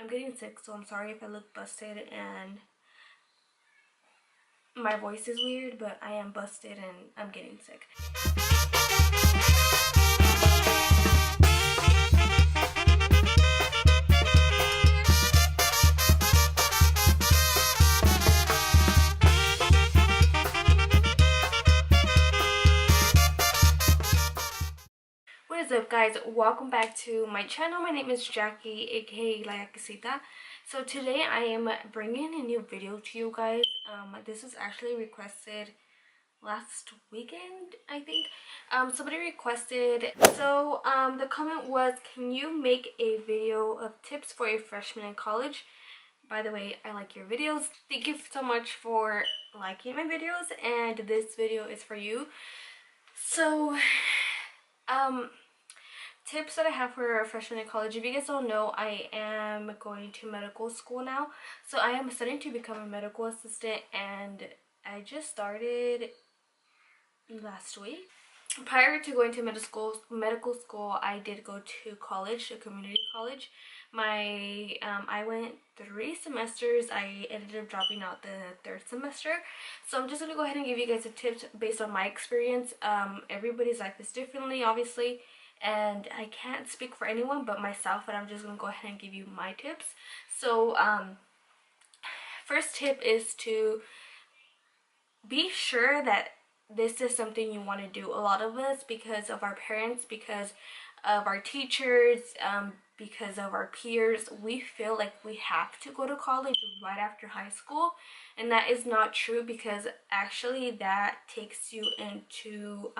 I'm getting sick, so I'm sorry if I look busted and my voice is weird, but I am busted and I'm getting sick. What is up, guys? Welcome back to my channel. My name is Jackie, aka Yaquesita. So today I am bringing a new video to you guys. This was actually requested last weekend, I think. Somebody requested, so the comment was, can you make a video of tips for a freshman in college? By the way, I like your videos. Thank you so much for liking my videos, and this video is for you. So tips that I have for a freshman in college. If you guys don't know, I am going to medical school now. So I am studying to become a medical assistant, and I just started last week. Prior to going to medical school, I did go to college, a community college. I went 3 semesters. I ended up dropping out the 3rd semester. So I'm just gonna go ahead and give you guys a tips based on my experience. Everybody's life is differently, obviously, and I can't speak for anyone but myself, but I'm just gonna go ahead and give you my tips. So first tip is to be sure that this is something you want to do. A lot of us, because of our parents, because of our teachers, because of our peers, we feel like we have to go to college right after high school, and that is not true, because actually that takes you into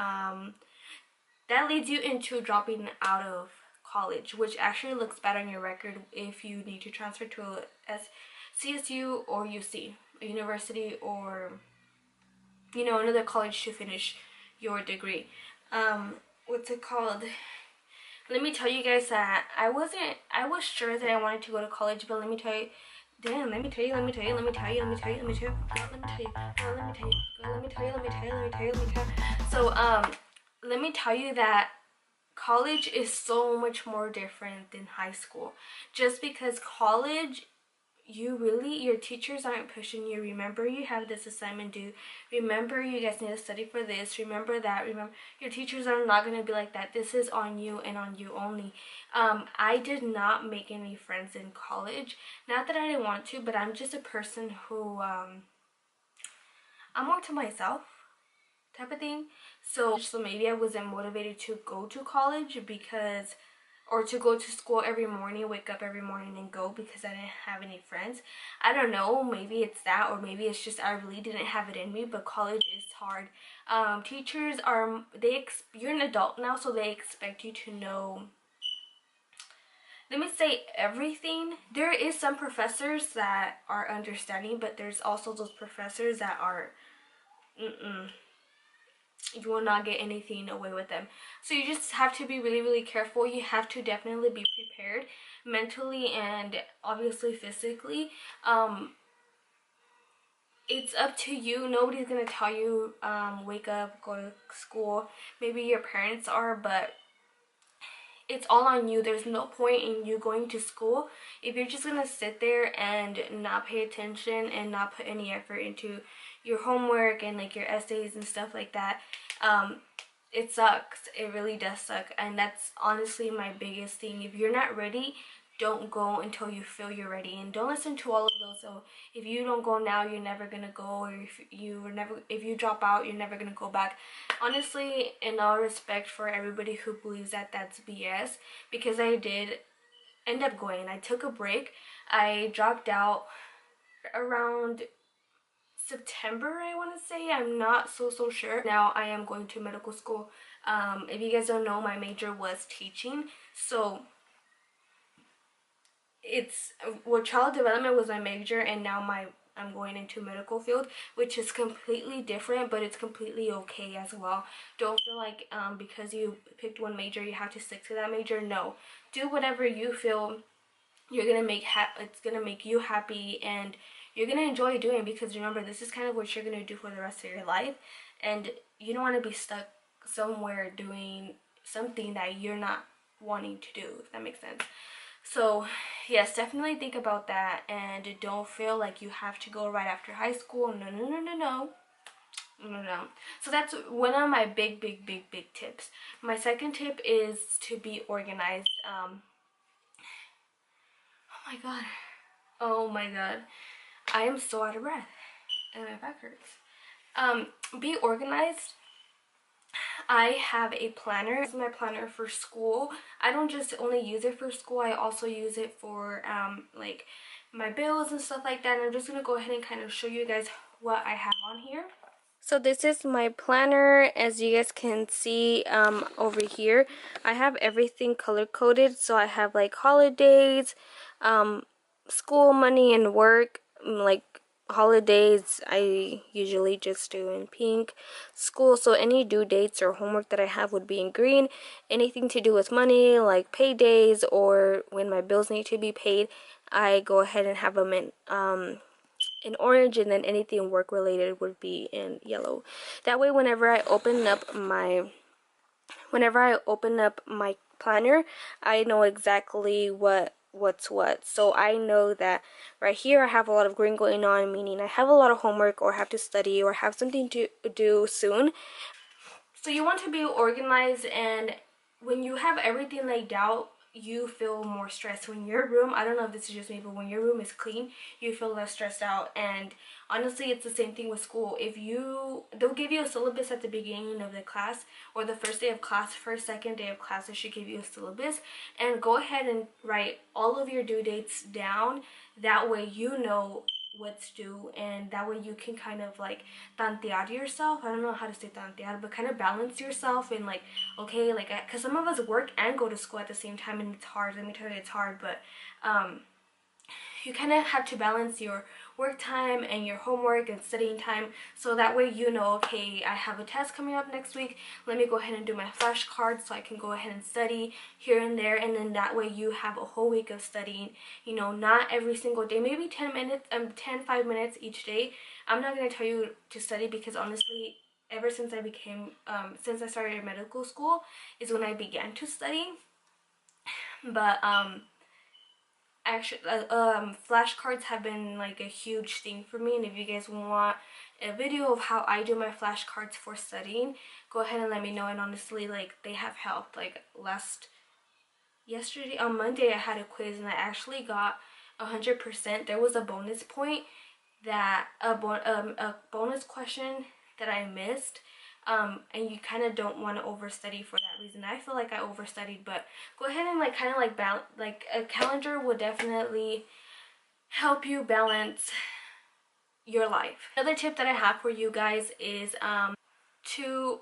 that leads you into dropping out of college, which actually looks bad on your record if you need to transfer to a CSU or UC, a university, or another college to finish your degree. What's it called? Let me tell you guys that I was sure that I wanted to go to college, but let me tell you, So, let me tell you that college is so much more different than high school. Just because college, your teachers aren't pushing you. Remember, you have this assignment due. Remember, you guys need to study for this. Remember that. Remember, your teachers are not going to be like that. This is on you and on you only. I did not make any friends in college. Not that I didn't want to, but I'm just a person who, I'm more to myself type of thing. So maybe I wasn't motivated to go to college or to go to school every morning, wake up every morning and go, because I didn't have any friends. I don't know, maybe it's that, or maybe it's just I really didn't have it in me. But college is hard. Teachers are, you're an adult now, so they expect you to know, let me say, everything. There is some professors that are understanding, but there's also those professors that are you will not get anything away with them. So you just have to be really, really careful. You have to definitely be prepared mentally and obviously physically. It's up to you. Nobody's gonna tell you wake up, go to school. Maybe your parents are, but it's all on you. There's no point in you going to school if you're just gonna sit there and not pay attention and not put any effort into your homework and like your essays and stuff like that. It sucks. It really does suck, and that's honestly my biggest thing. If you're not ready, don't go until you feel you're ready, and don't listen to all of those. So if you don't go now, you're never gonna go, or if you drop out, you're never gonna go back. Honestly, in all respect for everybody who believes that, that's BS, because I did end up going. I took a break. I dropped out around September, I want to say. I'm not so sure. Now I am going to medical school. If you guys don't know, my major was teaching, so child development was my major, and now I'm going into medical field, which is completely different, but it's completely okay as well. Don't feel like because you picked one major you have to stick to that major. No, do whatever you feel you're gonna it's gonna make you happy and you're gonna enjoy doing, because remember, this is kind of what you're gonna do for the rest of your life, and you don't want to be stuck somewhere doing something that you're not wanting to do, if that makes sense. So yes, definitely think about that, and don't feel like you have to go right after high school. No, no, no, no, no. No. So that's one of my big tips. My second tip is to be organized. Oh my god. Oh my god. I am so out of breath and my back hurts. Be organized. I have a planner. It's my planner for school. I don't just only use it for school. I also use it for like my bills and stuff like that. And I'm just gonna go ahead and kind of show you guys what I have on here. So this is my planner. As you guys can see over here, I have everything color coded. So I have like holidays, school, money, and work. Like holidays, I usually just do in pink. School, so any due dates or homework that I have would be in green. Anything to do with money, like paydays or when my bills need to be paid, I go ahead and have them in orange, and then anything work related would be in yellow. That way whenever I open up my planner, I know exactly what's what. So I know that right here I have a lot of green going on, meaning I have a lot of homework or have to study or have something to do soon. So you want to be organized, and when you have everything laid out, you feel more stressed. When your room, I don't know if this is just me, but when your room is clean, you feel less stressed out. And honestly, it's the same thing with school. They'll give you a syllabus at the beginning of the class, or the first day of class, first, second day of class, they should give you a syllabus. And go ahead and write all of your due dates down. That way you know what's due, and that way you can kind of like tantear yourself. I don't know how to say tantear, but kind of balance yourself and like, okay, like, because some of us work and go to school at the same time, and it's hard. Let me tell you, it's hard. But you kind of have to balance your work time and your homework and studying time, so that way you know, okay, I have a test coming up next week, let me go ahead and do my flashcards so I can go ahead and study here and there. And then that way you have a whole week of studying, you know, not every single day, maybe 10 minutes, 5 minutes each day. I'm not going to tell you to study, because honestly, ever since since I started medical school is when I began to study. But actually, flashcards have been like a huge thing for me. And if you guys want a video of how I do my flashcards for studying, go ahead and let me know. And honestly, like, they have helped. Like yesterday on Monday I had a quiz and I actually got 100%. There was a bonus point that a bonus question that I missed, and you kind of don't want to overstudy for that reason. I feel like I overstudied, but go ahead and like kind of like balance. Like, a calendar will definitely help you balance your life. Another tip that I have for you guys is to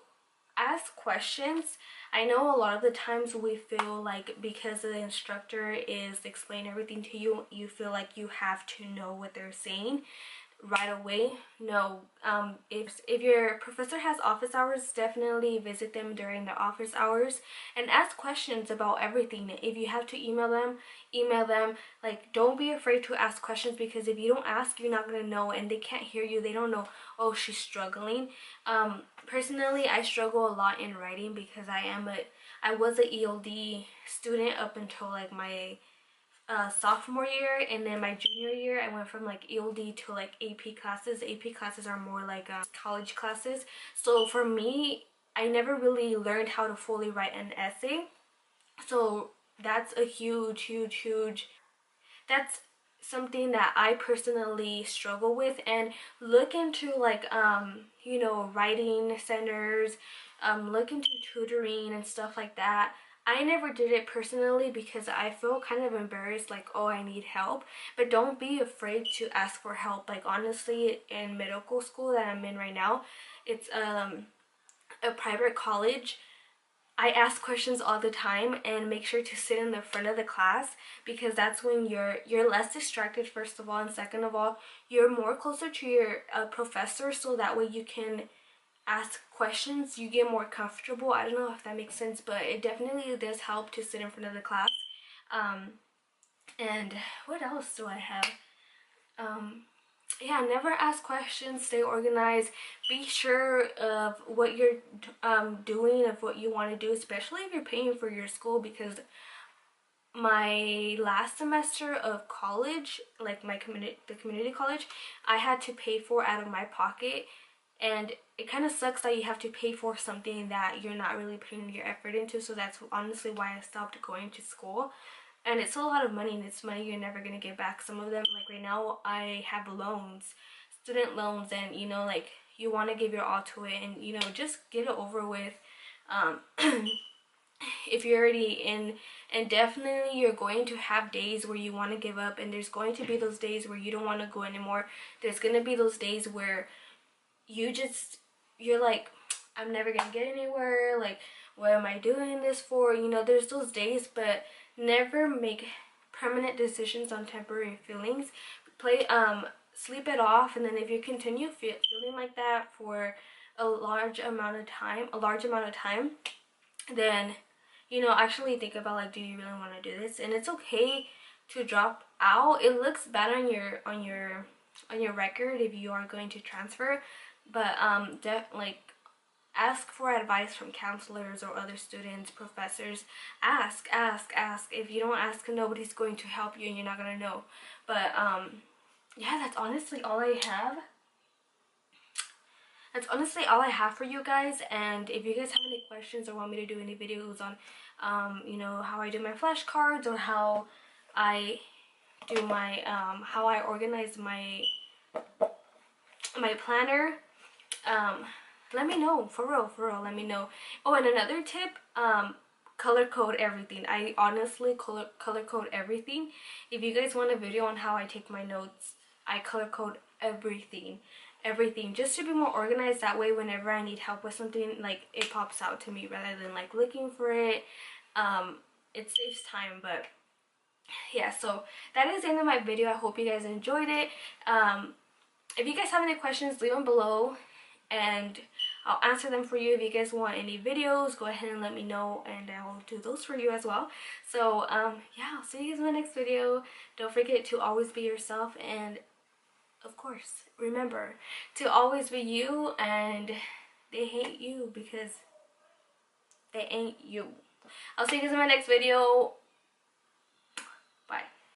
ask questions. I know a lot of the times we feel like because the instructor is explaining everything to you, you feel like you have to know what they're saying right away. No, if your professor has office hours, definitely visit them during their office hours and ask questions about everything. If you have to email them, email them. Like, don't be afraid to ask questions, because if you don't ask, you're not gonna know, and they can't hear you. They don't know, oh, she's struggling. Personally, I struggle a lot in writing because I was a ELD student up until like my sophomore year, and then my junior year I went from like ELD to like AP classes. AP classes are more like college classes. So for me, I never really learned how to fully write an essay. So that's a huge that's something that I personally struggle with. And look into like you know, writing centers, look into tutoring and stuff like that. I never did it personally because I feel kind of embarrassed, like, oh, I need help. But don't be afraid to ask for help. Like, honestly, in medical school that I'm in right now, it's a private college. I ask questions all the time, and make sure to sit in the front of the class, because that's when you're less distracted, first of all, and second of all, you're more closer to your professor, so that way you can ask questions, you get more comfortable. I don't know if that makes sense, but it definitely does help to sit in front of the class. And what else do I have? Yeah, never ask questions, stay organized, be sure of what you're doing, of what you want to do, especially if you're paying for your school, because my last semester of college, like the community college, I had to pay for out of my pocket, and it kind of sucks that you have to pay for something that you're not really putting your effort into. So that's honestly why I stopped going to school. And it's a lot of money, and it's money you're never gonna get back. Some of them, like right now, I have loans, student loans, and you know, like you want to give your all to it, and you know, just get it over with. Um, if you're already in, and definitely you're going to have days where you want to give up, and there's going to be those days where you don't want to go anymore. There's going to be those days where you're like, I'm never gonna get anywhere, like what am I doing this for, you know. There's those days, but never make permanent decisions on temporary feelings. Sleep it off, and then if you continue feeling like that for a large amount of time, then you know, actually think about, like, do you really want to do this? And it's okay to drop out. It looks bad on your record if you are going to transfer, but like, ask for advice from counselors or other students, professors. Ask. If you don't ask, nobody's going to help you, and you're not gonna know. But yeah, that's honestly all I have. That's honestly all I have for you guys. And if you guys have any questions or want me to do any videos on you know, how I do my flashcards, or how I do my how I organize my planner, let me know. For real, let me know. Oh, and another tip, color code everything. I honestly color code everything. If you guys want a video on how I take my notes, I color code everything, just to be more organized. That way whenever I need help with something, like, it pops out to me rather than like looking for it. It saves time. But yeah, so that is the end of my video. I hope you guys enjoyed it. If you guys have any questions, leave them below and I'll answer them for you. If you guys want any videos, go ahead and let me know, and I will do those for you as well. So yeah, I'll see you guys in the next video. Don't forget to always be yourself, and of course, remember to always be you, and they hate you because they ain't you. I'll see you guys in my next video.